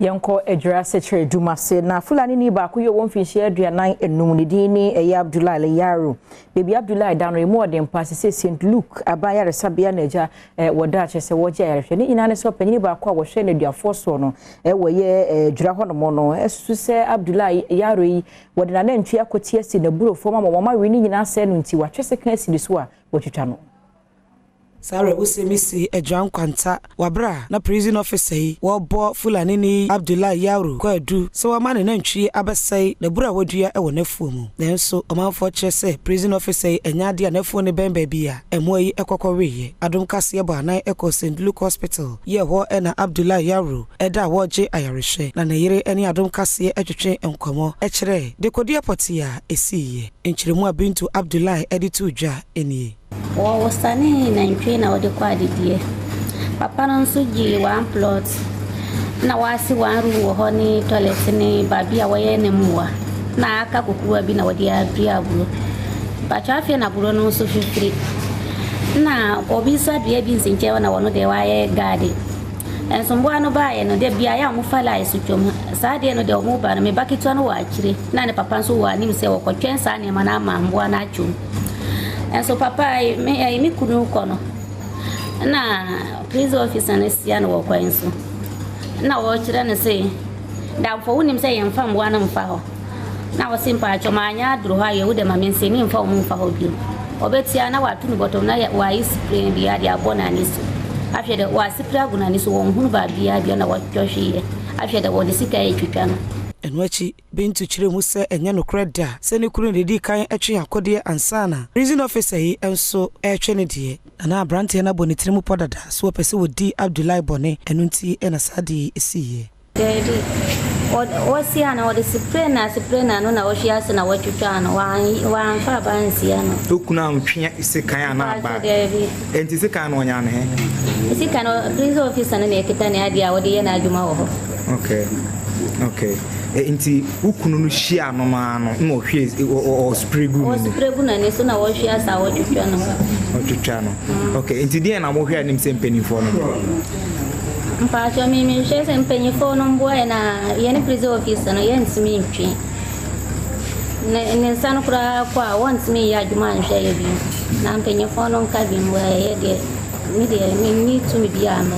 Yanko Ejura Secretary Dumase na Fulani ni ba kuyo wonfinshi aduanan enum ne din ni Eya Abdullah Yaro baby Abdullah danre mo dem pass say St Luke abaya resabia naja woda chese woje yarehwe ni ina ne so panyini ba kwa wo hwe na duafo so no woye Ejura hono no esu se Abdullah Yaro yi wode na nantwi akotie si na buro fo mama we ni nyina se no nti watwese kan si so a wotwitwa no Sare usemisi Ejura Nkwanta wabra na prison officer yi wo Fulani ni Abdullah Yaro kwa du so wa mane na ntwi abasai na bura wadua e wo nafuo mu nanso omanfo kyerese prison officer yi enyade nafuo ne bemba bia emo yi ekokoweye Adom Kasee anan eko St Luke Hospital ye ho na Abdullah Yaro eda woje ayarehwe na ne yire ene Adom Kasee atwetwe enkomo ekere dekodia potia esiye enkyeremu abintu Abdullah editu dwa eni Wasani na ntwe na wode kwa didie papa no nso gi one plot na wasi one room wo ho ni toilet ni babia waye ne muwa na aka kokuwa bi na wode adua aburo bacha afia na buro no nso fifiri na obi sabia bi nsinche na wono de waye gade enso mbo ano baaye no de bia ya mufala isutwom saa de no de omo ba na me bakitwa no wa akire na ne papa nso wa nim se wo kotwen saa ne ma na mbo na achum. And so papa me kunu kono na prison officer na sia na wokwa nso na wo kire ne say da fo wonim say yemfa mbo na mfa ho na wo simpa achoma anya duro ha ye wo de ma mense ni mfa wo mfa ho bi obetia na watu ni bottom na wa spray bi ya dia bona ni so afye de wa spray aguna ni so wo hunu ba bia bia na wo twohwe afye de wo de sika e twitwa no enwachi bintu chire mu se enya no kreda se ne kunu de di kan etwe akode ansana prison officer yi enso etwe ne de na abrante na bonitire mu podada so pese wodi Abdullah bone enunti ena sadi esiye dedi osi ana wodi spray na no na wohia se na watwitwa no wan fa bansi ano dokuna ntwe ise kan ana ba enti se kan no nya ne ise kan prison officer na ekita ne ade a wodi ye na adwuma wo ho okay enti ukunu no hia no ma no mo hwie o spray gu na ne so na wo hwie asa wo twitwa no okay enti die na mo hwie anim se mpanifo no mpa cho mi hwie se mpanifo no mbo na ye ne prison officer no ye ntimi ntwi ne sanu kura kwa want me ya juma nhwe ye bi na mpanifo no nka bi mbo ye de mi to mi bi ama